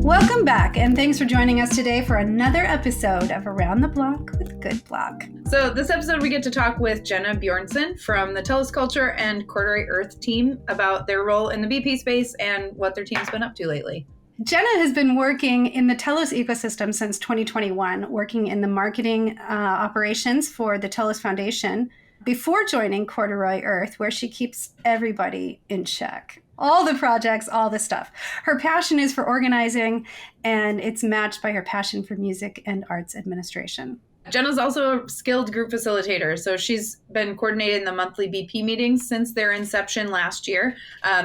Welcome back, and thanks for joining us today for another episode of Around the Block with GoodBlock. So this episode, we get to talk with Jenna Bjornson from the Telos Culture and Corduroy Earth team about their role in the BP space and what their team's been up to lately. Jenna has been working in the Telos ecosystem since 2021, working in the marketing operations for the Telos Foundation before joining Corduroy Earth, where she keeps everybody in check. All the projects, all the stuff. Her passion is for organizing, and it's matched by her passion for music and arts administration. Jenna's also a skilled group facilitator, so she's been coordinating the monthly BP meetings since their inception last year.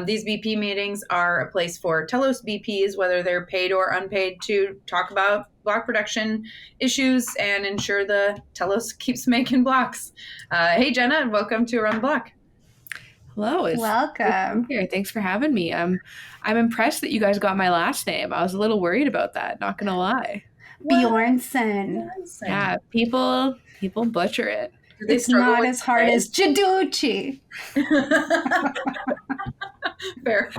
These BP meetings are a place for Telos BPs, whether they're paid or unpaid, to talk about block production issues and ensure the Telos keeps making blocks. Hey, Jenna, welcome to Around the Block. Hello. Welcome. Here. Thanks for having me. I'm impressed that you guys got my last name. I was a little worried about that, not gonna lie. Bjornson. Yeah, people butcher it. It's not as hard as Jaducci. Fair.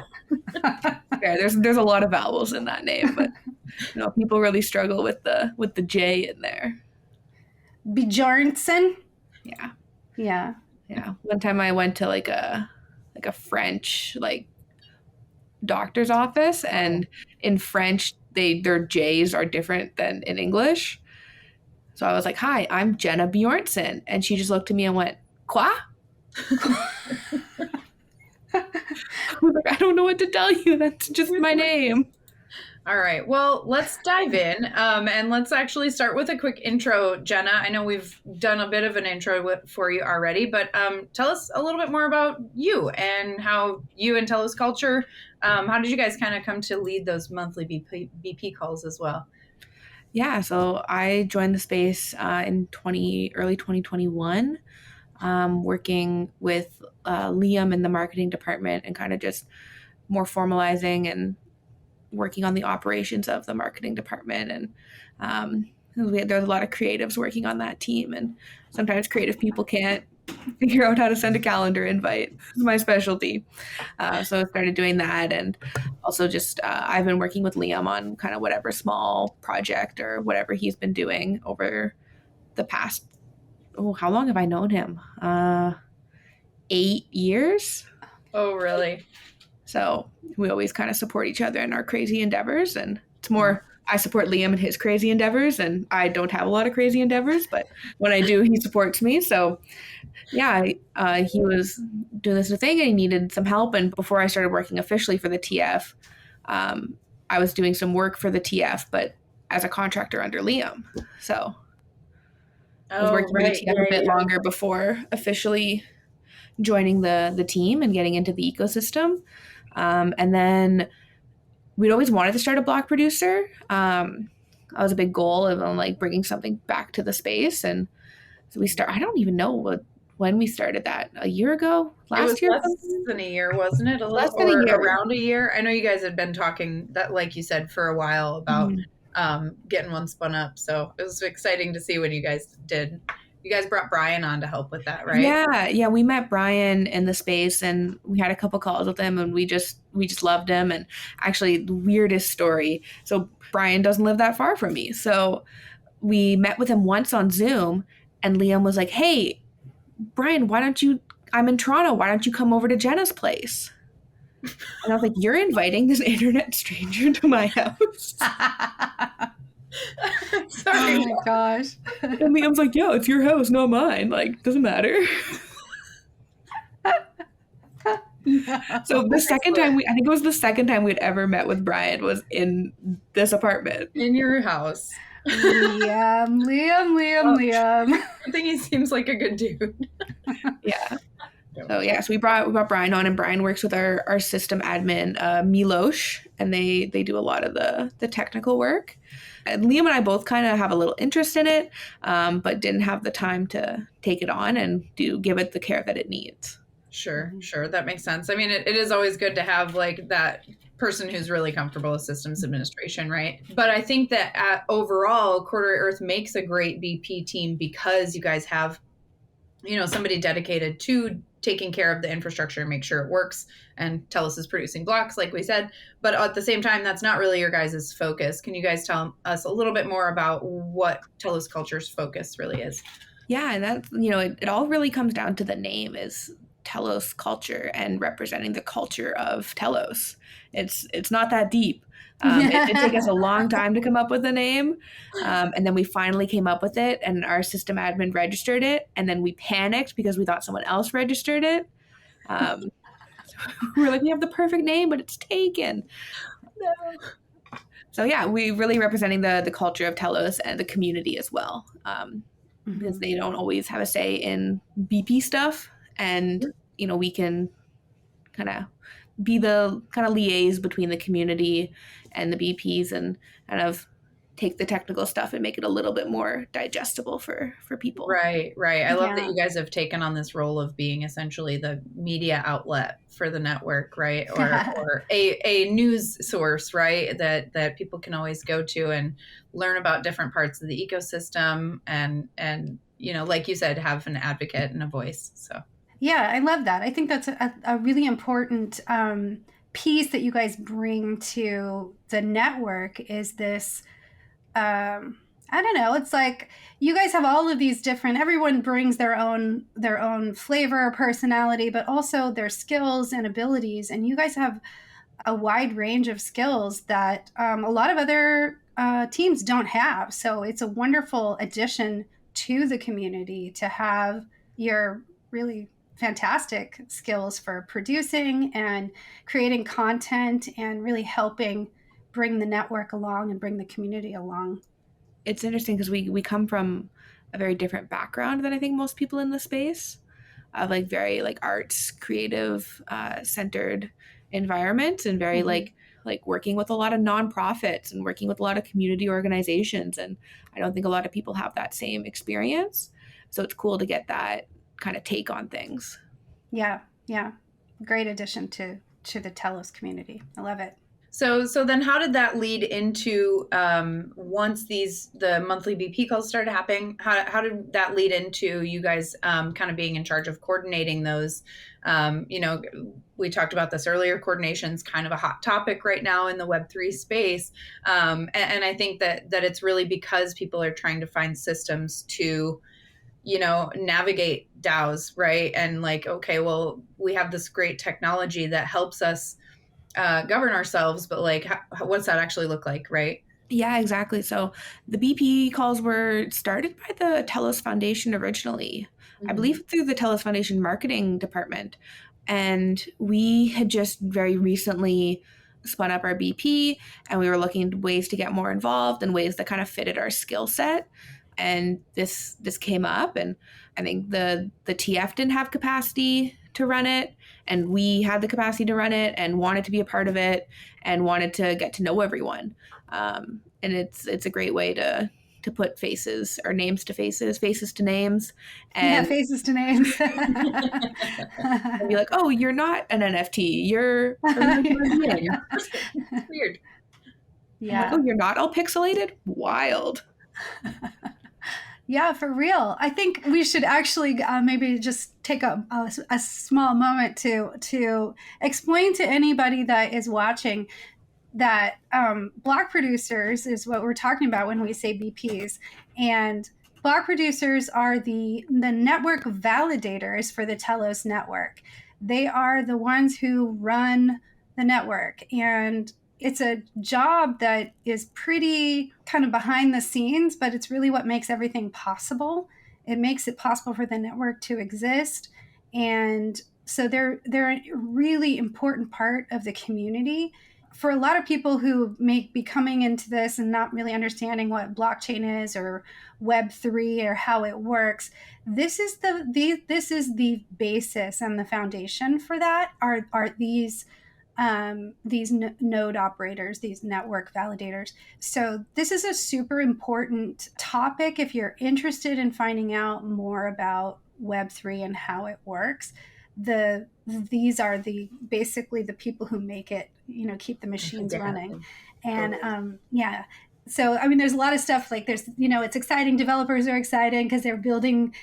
Fair. There's a lot of vowels in that name, but people really struggle with the J in there. Bjornson? Yeah. Yeah. Yeah. One time I went to like a French doctor's office, and in French their J's are different than in English. So I was like, "Hi, I'm Jenna Bjornson," and she just looked at me and went, "Quoi?" I was like, "I don't know what to tell you. That's just my name." All right. Well, let's dive in, and let's actually start with a quick intro, Jenna. I know we've done a bit of an intro for you already, but tell us a little bit more about you and how you and Telos Culture, how did you guys kind of come to lead those monthly BP calls as well? Yeah, so I joined the space in early 2021, working with Liam in the marketing department and kind of just more formalizing and working on the operations of the marketing department. And there's a lot of creatives working on that team, and sometimes creative people can't figure out how to send a calendar invite. It's my specialty. So I started doing that, and also just I've been working with Liam on kind of whatever small project or whatever he's been doing over the past, how long have I known him? 8 years. Oh, really? So we always kind of support each other in our crazy endeavors, and it's more I support Liam in his crazy endeavors, and I don't have a lot of crazy endeavors, but when I do, he supports me. So yeah, he was doing this new thing and he needed some help. And before I started working officially for the TF, I was doing some work for the TF, but as a contractor under Liam. So I was working for the TF a bit longer before officially joining the team and getting into the ecosystem. And then we'd always wanted to start a block producer. That was a big goal of bringing something back to the space. And so I don't even know when we started that. A year ago? Last year? Less than a year, wasn't it? Less than a year. Around a year. I know you guys had been talking that, like you said, for a while about getting one spun up. So it was exciting to see when you guys did. You guys brought Brian on to help with that, right? Yeah. We met Brian in the space, and we had a couple calls with him, and we just loved him. And actually, the weirdest story. So Brian doesn't live that far from me. So we met with him once on Zoom, and Liam was like, "Hey, Brian, I'm in Toronto. Why don't you come over to Jenna's place?" And I was like, "You're inviting this internet stranger to my house?" Sorry. Oh my gosh. And Liam's like, "Yeah, it's your house, not mine. Doesn't matter." So the second time I think it was the second time we'd ever met with Brian was in this apartment. In your house. Liam. I think he seems like a good dude. Yeah. So we brought Brian on, and Brian works with our system admin, Milosh, and they do a lot of the technical work. And Liam and I both kind of have a little interest in it, but didn't have the time to take it on and give it the care that it needs. Sure. That makes sense. I mean, it is always good to have that person who's really comfortable with systems administration, right? But I think that overall, Corduroy Earth makes a great BP team because you guys have, somebody dedicated to taking care of the infrastructure and make sure it works. And Telos is producing blocks, like we said. But at the same time, that's not really your guys' focus. Can you guys tell us a little bit more about what Telos Culture's focus really is? Yeah, and that, it all really comes down to the name is Telos Culture and representing the culture of Telos. It's not that deep. It took us a long time to come up with the name, and then we finally came up with it, and our system admin registered it, and then we panicked because we thought someone else registered it. We were like, we have the perfect name, but it's taken. No. So yeah, we really representing the culture of Telos and the community as well, because they don't always have a say in BP stuff, and we can kind of be the kind of liaise between the community and the BPs and kind of take the technical stuff and make it a little bit more digestible for people. Right. I love that you guys have taken on this role of being essentially the media outlet for the network, right? Or a news source, right? That people can always go to and learn about different parts of the ecosystem and like you said, have an advocate and a voice. So yeah, I love that. I think that's a really important piece that you guys bring to the network is this, I don't know, it's like you guys have all of these different, everyone brings their own flavor or personality, but also their skills and abilities. And you guys have a wide range of skills that a lot of other teams don't have. So it's a wonderful addition to the community to have your really fantastic skills for producing and creating content and really helping bring the network along and bring the community along. It's interesting because we come from a very different background than I think most people in the space, of like very like arts, creative centered environments, and very like working with a lot of nonprofits and working with a lot of community organizations. And I don't think a lot of people have that same experience. So it's cool to get that kind of take on things. Yeah. Great addition to the Telos community. I love it. So then how did that lead into once the monthly BP calls started happening? How did that lead into you guys kind of being in charge of coordinating those? We talked about this earlier. Coordination is kind of a hot topic right now in the Web3 space. And I think that it's really because people are trying to find systems to navigate DAOs, right? And like, okay, well, we have this great technology that helps us govern ourselves, but like, what's that actually look like, right? Yeah, exactly. So the BP calls were started by the Telos Foundation originally, I believe through the Telos Foundation marketing department. And we had just very recently spun up our BP, and we were looking at ways to get more involved and ways that kind of fitted our skill set. And this came up, and I think the TF didn't have capacity to run it, and we had the capacity to run it and wanted to be a part of it and wanted to get to know everyone. And it's a great way to put faces or names to faces to names. And faces to names. and be like, oh, you're not an NFT. You're weird. Yeah. Like, oh, you're not all pixelated? Wild. Yeah, for real. I think we should actually maybe just take a small moment to explain to anybody that is watching that block producers is what we're talking about when we say BPs. And block producers are the network validators for the Telos network. They are the ones who run the network. And it's a job that is pretty kind of behind the scenes, but it's really what makes everything possible. It makes it possible for the network to exist. And so they're a really important part of the community. For a lot of people who may be coming into this and not really understanding what blockchain is or Web3 or how it works, this is the basis and the foundation for that are these node operators, these network validators. So this is a super important topic if you're interested in finding out more about Web3 and how it works. These are basically the people who make it, keep the machines running. And So, I mean, there's a lot of stuff like there's, it's exciting. Developers are excited because they're building,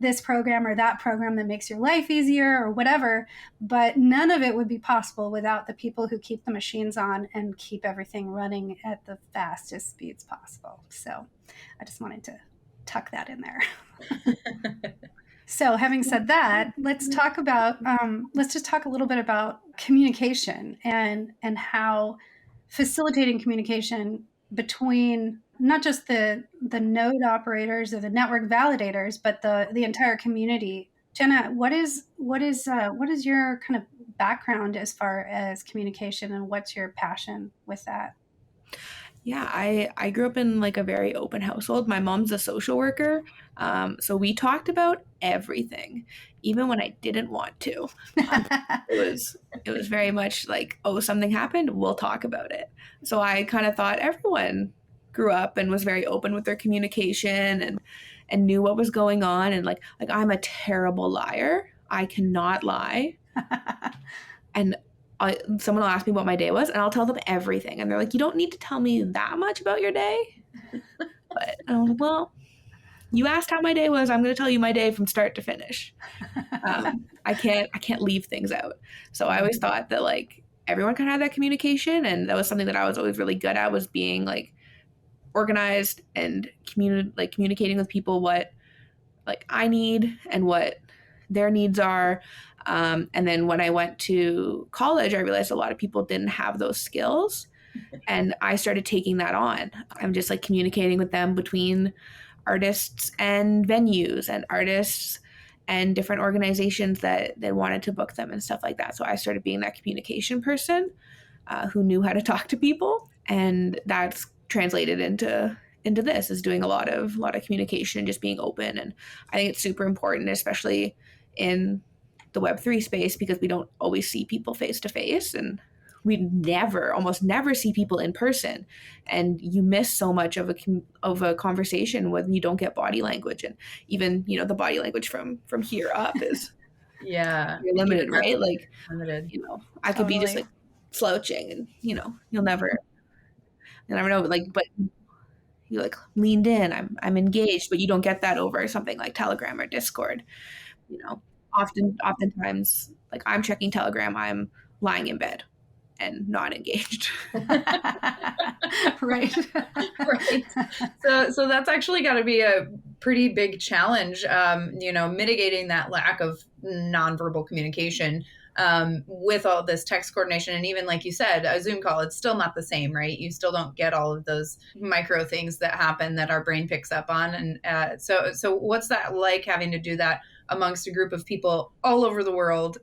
this program or that program that makes your life easier or whatever. But none of it would be possible without the people who keep the machines on and keep everything running at the fastest speeds possible. So I just wanted to tuck that in there. So having said that, let's just talk a little bit about communication and how facilitating communication between not just the node operators or the network validators, but the entire community. Jenna, what is your kind of background as far as communication, and what's your passion with that? Yeah, I grew up in like a very open household. My mom's a social worker, so we talked about everything, even when I didn't want to. It was very much like, oh, something happened, we'll talk about it. So I kind of thought everyone grew up and was very open with their communication and knew what was going on. And like I'm a terrible liar. I cannot lie. And someone will ask me what my day was, and I'll tell them everything. And they're like, you don't need to tell me that much about your day. But I'm like, well, you asked how my day was. I'm going to tell you my day from start to finish. I can't leave things out. So I always thought that like everyone kind of had that communication, and that was something that I was always really good at, was being like organized and communicating with people what like I need and what their needs are. And then when I went to college, I realized a lot of people didn't have those skills, and I started taking that on. I'm just like communicating with them between artists and venues and artists and different organizations that wanted to book them and stuff like that. So I started being that communication person who knew how to talk to people, and that's translated into this, is doing a lot of communication, just being open. And I think it's super important, especially in the Web3 space, because we don't always see people face to face, and we almost never see people in person, and you miss so much of a conversation when you don't get body language. And even the body language from here up is you're limited, right? Like limited. I could be just like slouching, and you'll never know, but you like leaned in, I'm engaged, but you don't get that over something like Telegram or Discord. Oftentimes, like I'm checking Telegram, I'm lying in bed and not engaged. Right. Right. So that's actually got to be a pretty big challenge, mitigating that lack of nonverbal communication with all this text coordination. And even like you said, a Zoom call, it's still not the same, right? You still don't get all of those micro things that happen that our brain picks up on. And so what's that like, having to do that amongst a group of people all over the world,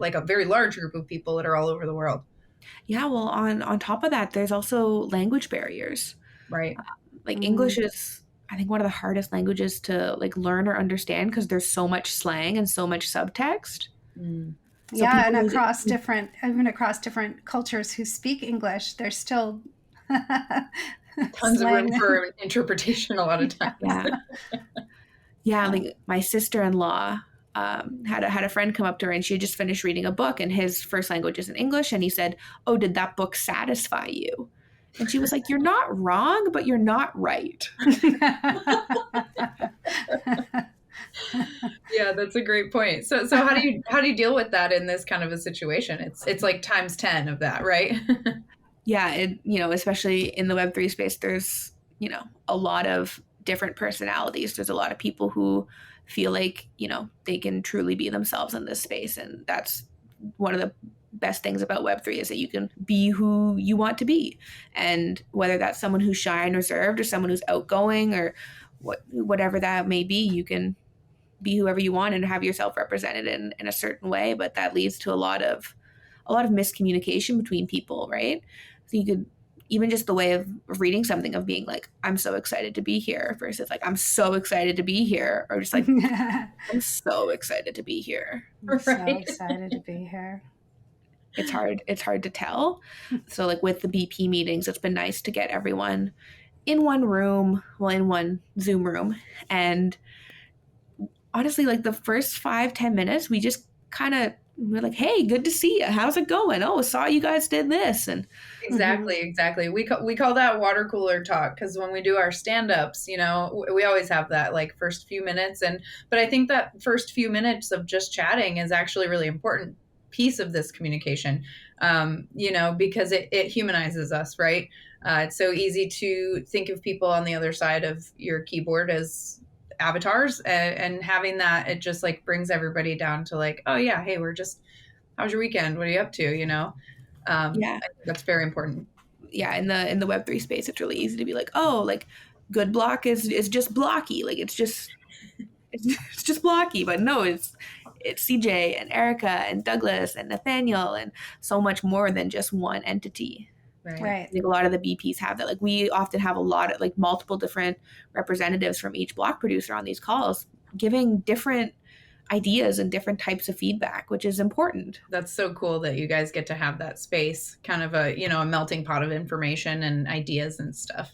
like a very large group of people that are all over the world? Yeah, well, on top of that, there's also language barriers. Right. English is, I think, one of the hardest languages to like learn or understand, because there's so much slang and so much subtext. So yeah, and across different cultures who speak English, there's still tons of room for interpretation a lot of times. Yeah, like my sister-in-law had a friend come up to her, and she had just finished reading a book, and his first language is in English, and he said, "Oh, did that book satisfy you?" And she was like, "You're not wrong, but you're not right." Yeah, that's a great point. So how do you deal with that in this kind of a situation? It's like times 10 of that, right? Yeah, especially in the Web3 space, there's a lot of different personalities. There's a lot of people who feel like they can truly be themselves in this space, and that's one of the best things about Web3, is that you can be who you want to be. And whether that's someone who's shy and reserved, or someone who's outgoing, or whatever that may be, you can be whoever you want and have yourself represented in a certain way. But that leads to a lot of miscommunication between people, right? So you could, even just the way of reading something, of being like, I'm so excited to be here, versus like, I'm so excited to be here, or just like, I'm so excited to be here. I'm so excited to be here. It's hard to tell. So like with the BP meetings, it's been nice to get everyone in one room, in one Zoom room. And honestly, like the first 5-10 minutes, we just kind of we're like, hey, good to see you. How's it going? Oh, saw you guys did this. And Exactly. We call that water cooler talk, because when we do our stand-ups, we always have that like first few minutes, but I think that first few minutes of just chatting is actually a really important piece of this communication, because it humanizes us, right? It's so easy to think of people on the other side of your keyboard as avatars, and having that, it just like brings everybody down to like, oh yeah, hey, how's your weekend? What are you up to? yeah, I think that's very important. yeah, in the Web3 space, it's really easy to be like, oh, like GoodBlock is just Blocky, like it's just Blocky, but no, it's CJ and Erika and Douglas and Nathaniel and so much more than just one entity. Right. I think a lot of the BPs have that. Like we often have a lot of like multiple different representatives from each block producer on these calls, giving different ideas and different types of feedback, which is important. That's so cool that you guys get to have that space, kind of a melting pot of information and ideas and stuff.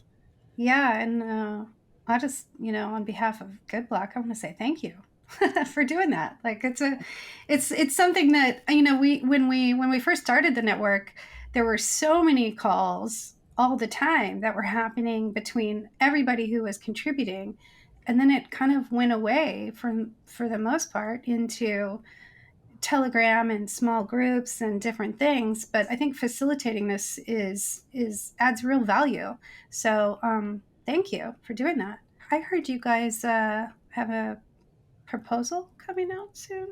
Yeah, and I just, on behalf of GoodBlock, I want to say thank you for doing that. Like it's something that when we first started the network, there were so many calls all the time that were happening between everybody who was contributing, and then it kind of went away for the most part into Telegram and small groups and different things. But I think facilitating this adds real value. So thank you for doing that. I heard you guys have a proposal coming out soon.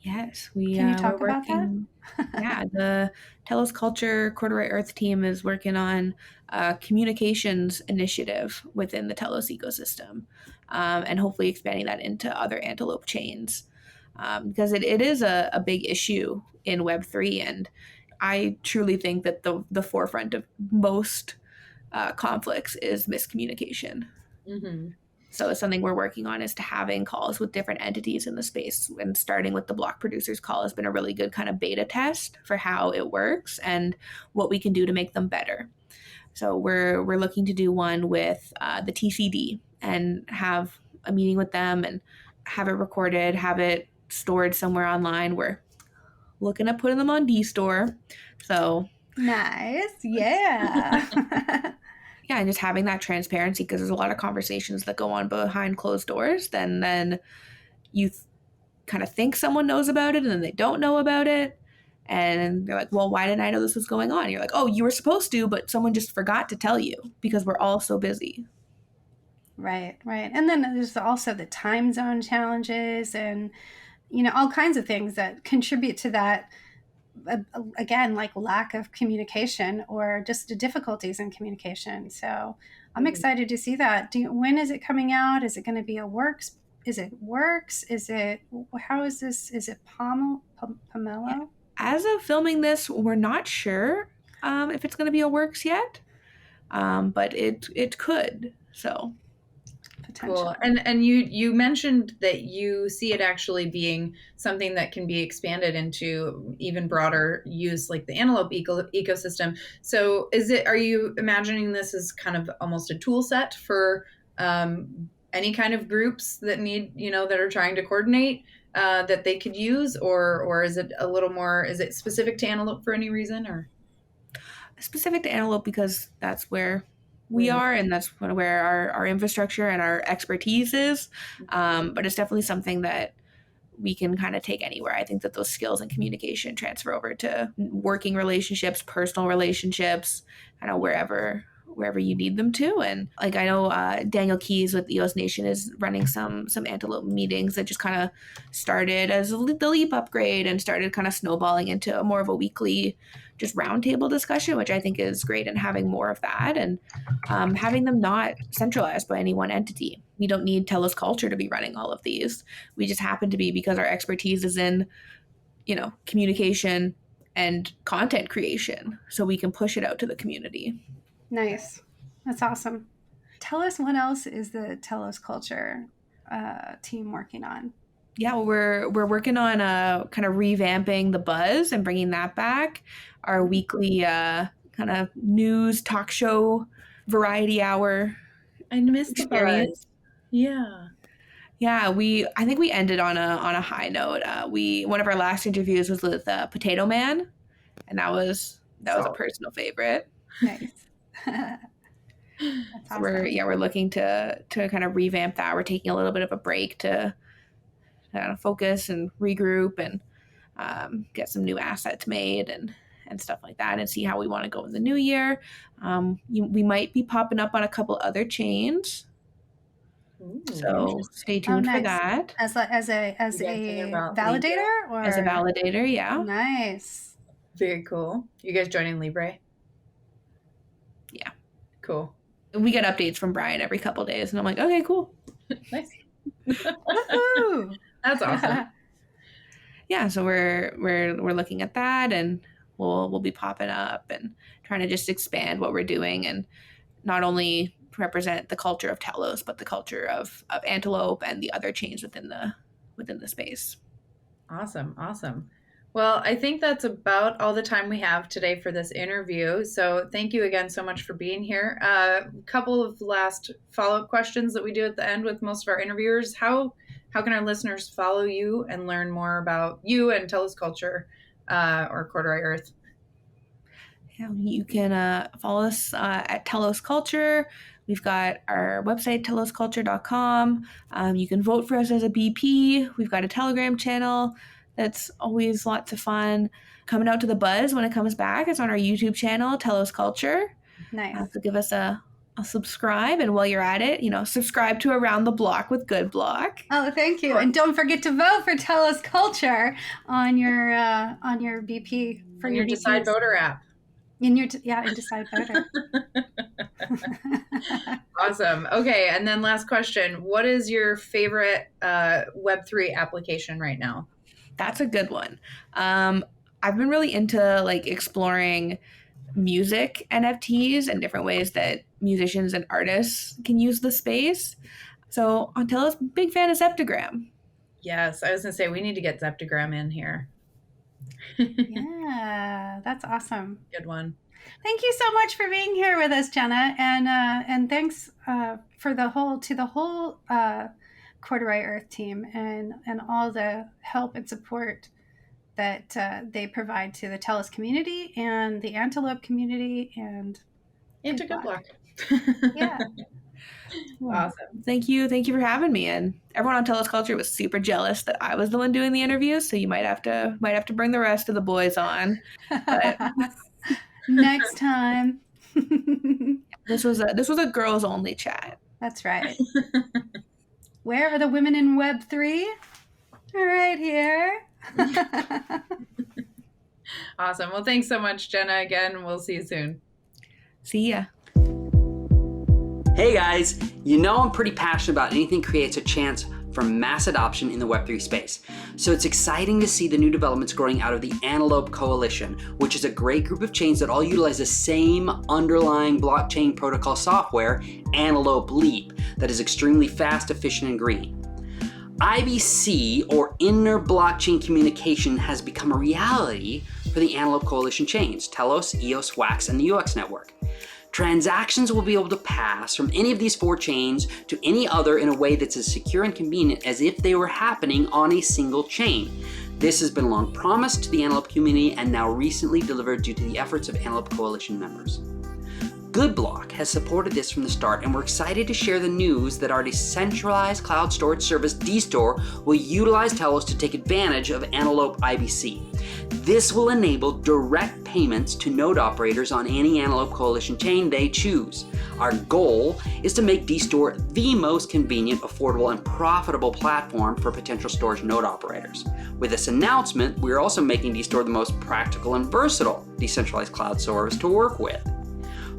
Yes, Can you talk we're about working. Yeah, the Telos Culture Corduroy Earth team is working on a communications initiative within the Telos ecosystem, and hopefully expanding that into other Antelope chains, because it is a big issue in Web3, and I truly think that the forefront of most conflicts is miscommunication. Mm-hmm. So it's something we're working on, is to having calls with different entities in the space, and starting with the block producers call has been a really good kind of beta test for how it works and what we can do to make them better. So we're looking to do one with the TCD and have a meeting with them and have it recorded, have it stored somewhere online. We're looking at putting them on dStor. So Nice. Yeah. yeah, and just having that transparency, because there's a lot of conversations that go on behind closed doors. Then you kind of think someone knows about it, and then they don't know about it, and they're like, well, why didn't I know this was going on? And you're like, oh, you were supposed to, but someone just forgot to tell you because we're all so busy. Right. And then there's also the time zone challenges and all kinds of things that contribute to that, again, like lack of communication or just the difficulties in communication. So I'm excited to see that. When is it coming out? Is it going to be a works? Is it works? How is this? Is it Pomelo? Yeah. As of filming this, we're not sure if it's going to be a works yet, but it could. So Cool. And you mentioned that you see it actually being something that can be expanded into even broader use, like the Antelope ecosystem. So are you imagining this as kind of almost a tool set for any kind of groups that need, that are trying to coordinate, that they could use, or is it a little more, is it specific to Antelope for any reason, or? Specific to Antelope because that's where we are, and that's where our infrastructure and our expertise is. But it's definitely something that we can kind of take anywhere. I think that those skills and communication transfer over to working relationships, personal relationships, kind of wherever you need them to. And like I know Daniel Keys with EOS Nation is running some Antelope meetings that just kind of started as the Leap upgrade and started kind of snowballing into more of a weekly just roundtable discussion, which I think is great, and having more of that, and having them not centralized by any one entity. We don't need Telos Culture to be running all of these. We just happen to be, because our expertise is in, communication and content creation, so we can push it out to the community. Nice. That's awesome. Tell us, what else is the Telos Culture team working on? Yeah, we're working on kind of revamping the buzz and bringing that back. Our weekly kind of news talk show variety hour. I missed the buzz. Yeah. Yeah, I think we ended on a high note. One of our last interviews was with Potato Man, and that was a personal favorite. Nice. That's So awesome. we're looking to kind of revamp that. We're taking a little bit of a break to kind of focus and regroup and get some new assets made and stuff like that, and see how we want to go in the new year. We might be popping up on a couple other chains. Ooh, So stay tuned for that. As a validator, or as a validator, yeah. Nice. Very cool. You guys joining Libre? Yeah. Cool. We get updates from Brian every couple days, and I'm like, okay, cool. Nice. Woohoo! That's awesome. Yeah, so we're looking at that, and we'll be popping up and trying to just expand what we're doing, and not only represent the culture of Telos, but the culture of Antelope and the other chains within the space. Awesome. Well, I think that's about all the time we have today for this interview. So thank you again so much for being here. A couple of last follow-up questions that we do at the end with most of our interviewers. How can our listeners follow you and learn more about you and Telos Culture or Corduroy Earth? Yeah, you can follow us at Telos Culture. We've got our website, telosculture.com. You can vote for us as a BP. We've got a Telegram channel that's always lots of fun. Coming out to the buzz when it comes back. It's on our YouTube channel, Telos Culture. Nice. So give us a subscribe, and while you're at it, subscribe to Around the Block with GoodBlock. Oh, thank you. And don't forget to vote for Telos Culture on your BP for your Decide Voter app. In Decide Voter. Awesome. Okay, and then last question. What is your favorite Web3 application right now? That's a good one. I've been really into exploring music NFTs and different ways that musicians and artists can use the space. So on Telos, big fan of Zeptagram. Yes, I was going to say we need to get Zeptagram in here. Yeah, that's awesome. Good one. Thank you so much for being here with us, Jenna, and thanks for the whole Corduroy Earth team and all the help and support that they provide to the Telos community and the Antelope community and to GoodBlock. Yeah. Awesome. Thank you for having me. And everyone on Telos Culture was super jealous that I was the one doing the interview, so you might have to bring the rest of the boys on. But next time. This was a girls only chat. That's right. Where are the women in Web3? Right here. Awesome. Well, thanks so much, Jenna. Again, we'll see you soon. See ya. Hey guys, I'm pretty passionate about anything creates a chance for mass adoption in the Web3 space. So it's exciting to see the new developments growing out of the Antelope Coalition, which is a great group of chains that all utilize the same underlying blockchain protocol software, Antelope Leap, that is extremely fast, efficient, and green. IBC, or Inter-Blockchain Communication, has become a reality for the Antelope Coalition chains, Telos, EOS, WAX, and the UX network. Transactions will be able to pass from any of these 4 chains to any other in a way that's as secure and convenient as if they were happening on a single chain. This has been long promised to the Antelope community and now recently delivered due to the efforts of Antelope Coalition members. GoodBlock has supported this from the start, and we're excited to share the news that our decentralized cloud storage service dStor will utilize Telos to take advantage of Antelope IBC. This will enable direct payments to node operators on any Antelope Coalition chain they choose. Our goal is to make dStor the most convenient, affordable, and profitable platform for potential storage node operators. With this announcement, we're also making dStor the most practical and versatile decentralized cloud service to work with.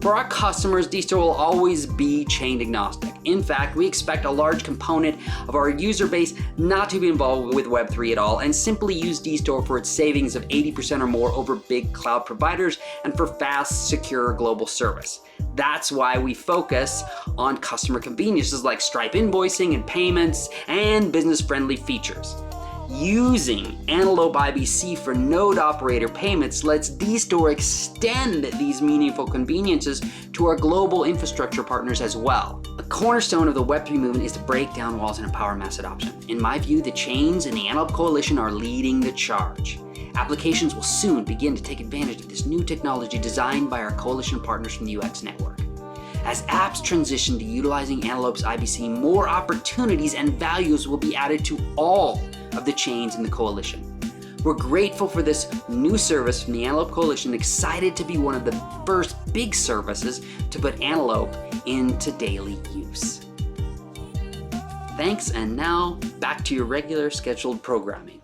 For our customers, dStor will always be chain agnostic. In fact, we expect a large component of our user base not to be involved with Web3 at all and simply use dStor for its savings of 80% or more over big cloud providers and for fast, secure global service. That's why we focus on customer conveniences like Stripe invoicing and payments and business-friendly features. Using Antelope IBC for node operator payments lets dStor extend these meaningful conveniences to our global infrastructure partners as well. cornerstone of the Web3 movement is to break down walls and empower mass adoption. In my view, the chains and the Antelope Coalition are leading the charge. Applications will soon begin to take advantage of this new technology designed by our coalition partners from the UX network. As apps transition to utilizing Antelope's IBC, more opportunities and values will be added to all of the chains in the coalition. We're grateful for this new service from the Antelope Coalition, excited to be one of the first big services to put Antelope into daily use. Thanks, and now back to your regular scheduled programming.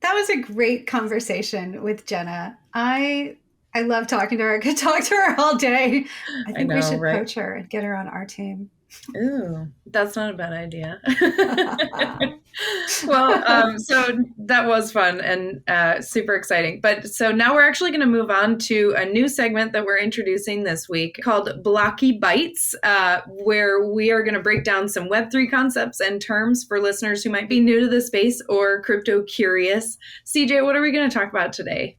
That was a great conversation with Jenna. I love talking to her. I could talk to her all day. I think we should poach her and get her on our team. Ooh, that's not a bad idea. Well, so that was fun and super exciting. But so now we're actually going to move on to a new segment that we're introducing this week called Blocky Bytes, where we are going to break down some Web3 concepts and terms for listeners who might be new to the space or crypto curious. CJ, what are we going to talk about today?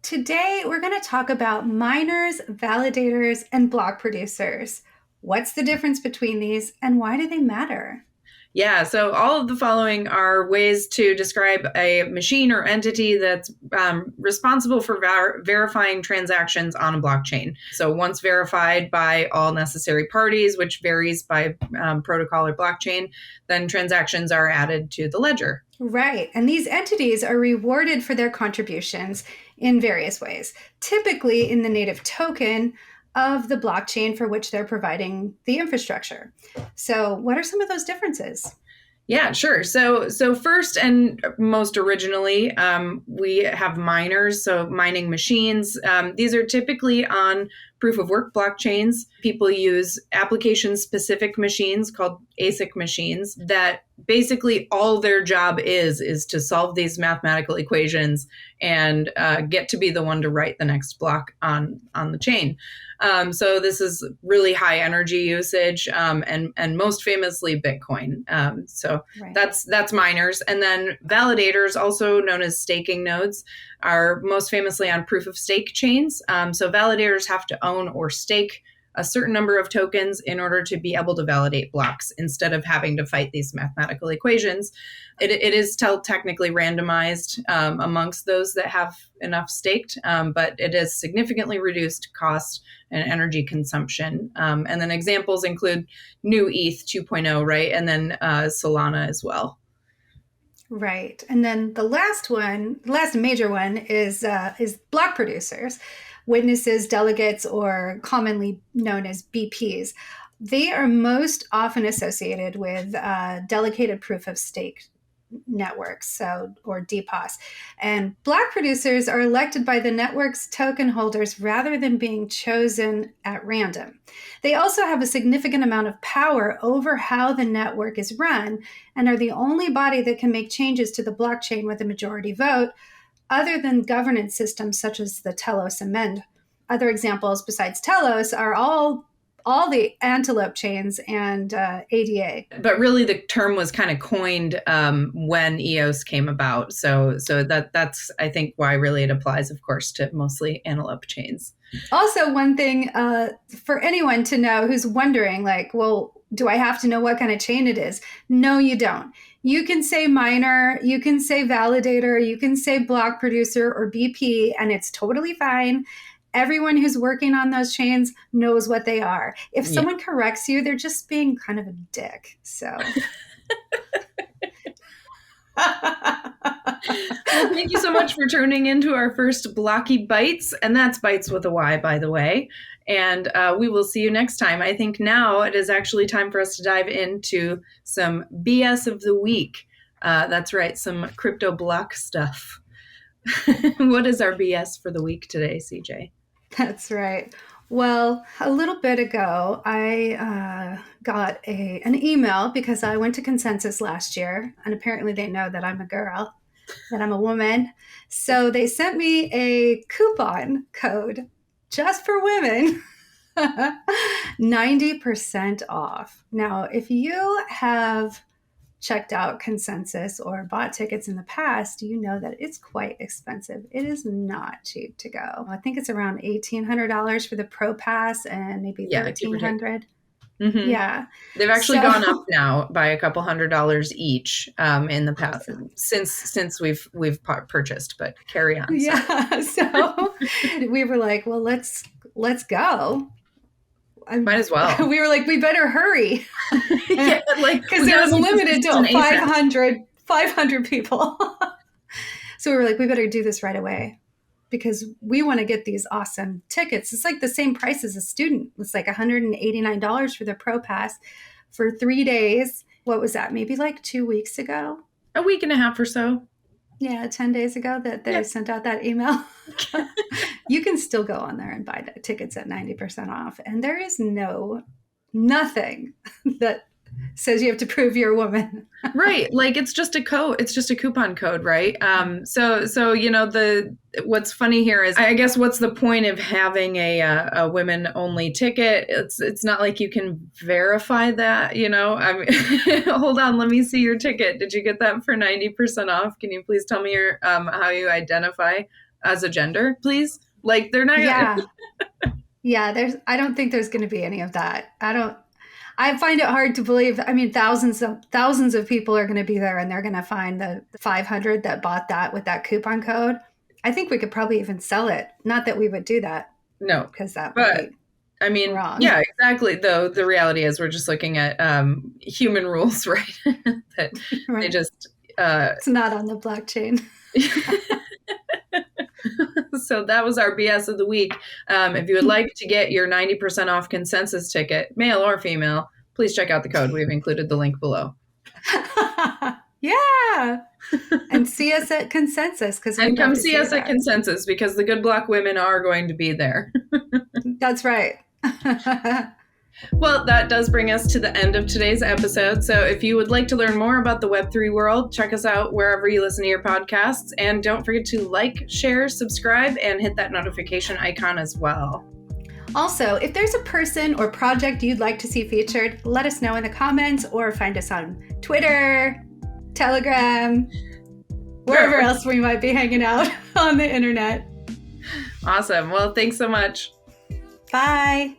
Today, we're going to talk about miners, validators, and block producers. What's the difference between these and why do they matter? Yeah, so all of the following are ways to describe a machine or entity that's responsible for verifying transactions on a blockchain. So once verified by all necessary parties, which varies by protocol or blockchain, then transactions are added to the ledger. Right. And these entities are rewarded for their contributions in various ways, typically in the native token of the blockchain for which they're providing the infrastructure. So what are some of those differences? Yeah, sure. So first and most originally, we have miners, so mining machines. These are typically on proof of work blockchains. People use application-specific machines called ASIC machines that basically all their job is to solve these mathematical equations and get to be the one to write the next block on the chain. So this is really high energy usage, and most famously Bitcoin. Right. That's miners. And then validators, also known as staking nodes, are most famously on proof of stake chains. So validators have to own or stake a certain number of tokens in order to be able to validate blocks instead of having to fight these mathematical equations. It is still technically randomized amongst those that have enough staked, but it has significantly reduced cost and energy consumption. And then examples include new ETH 2.0, right? And then Solana as well. Right. And then the last major one is block producers. Witnesses, delegates, or commonly known as BPs. They are most often associated with delegated proof of stake networks, or DPoS. And block producers are elected by the network's token holders rather than being chosen at random. They also have a significant amount of power over how the network is run and are the only body that can make changes to the blockchain with a majority vote, other than governance systems such as the Telos Amend. Other examples besides Telos are all the Antelope chains and ADA. But really the term was kind of coined when EOS came about. So that's, I think, why really it applies, of course, to mostly Antelope chains. Also, one thing for anyone to know who's wondering, do I have to know what kind of chain it is? No, you don't. You can say miner, you can say validator, you can say block producer or BP, and it's totally fine. Everyone who's working on those chains knows what they are. If someone corrects you, they're just being kind of a dick. So. Well, thank you so much for tuning into our first Blocky Bytes, and that's Bytes with a Y, by the way. And we will see you next time. I think now it is actually time for us to dive into some BS of the week. That's right, some crypto block stuff. What is our BS for the week today, CJ? That's right. Well, a little bit ago, I got an email because I went to Consensus last year, and apparently they know that I'm a girl, that I'm a woman. So they sent me a coupon code just for women, 90% off. Now, if you have checked out Consensus or bought tickets in the past, you know that it's quite expensive. It is not cheap to go. I think it's around $1,800 for the Pro Pass and maybe $1,300 Mhm. Yeah. They've actually gone up now by a couple $100 each in the past since we've purchased. But carry on. Yeah. So we were like, well, let's go. Might as well. We were like, we better hurry. Yeah, like because it was limited to 500 people. So we were like, we better do this right away because we want to get these awesome tickets. It's like the same price as a student. It's like $189 for the Pro Pass for 3 days. What was that? Maybe like 2 weeks ago? A week and a half or so. Yeah, 10 days ago that they sent out that email. You can still go on there and buy the tickets at 90% off. And there is nothing that says you have to prove you're a woman. Right. Like it's just a code. It's just a coupon code, right? So you know, what's funny here is, I guess, what's the point of having a women only ticket? It's not like you can verify that, you know. I mean, hold on, let me see your ticket. Did you get that for 90% off? Can you please tell me your how you identify as a gender, please? Like they're not. Yeah. I don't think there's going to be any of that. I find it hard to believe. I mean, thousands of people are going to be there, and they're going to find the 500 that bought that with that coupon code. I think we could probably even sell it. Not that we would do that. No, because that would be wrong. Yeah, exactly. Though the reality is, we're just looking at human rules, right? That right. They just it's not on the blockchain. So that was our BS of the week. If you would like to get your 90% off consensus ticket, male or female, please check out the code. We've included the link below. Yeah. And see us at Consensus. And come see us at Consensus because the GoodBlock women are going to be there. That's right. Well, that does bring us to the end of today's episode. So if you would like to learn more about the Web3 world, check us out wherever you listen to your podcasts. And don't forget to like, share, subscribe, and hit that notification icon as well. Also, if there's a person or project you'd like to see featured, let us know in the comments or find us on Twitter, Telegram, wherever else we might be hanging out on the internet. Awesome. Well, thanks so much. Bye.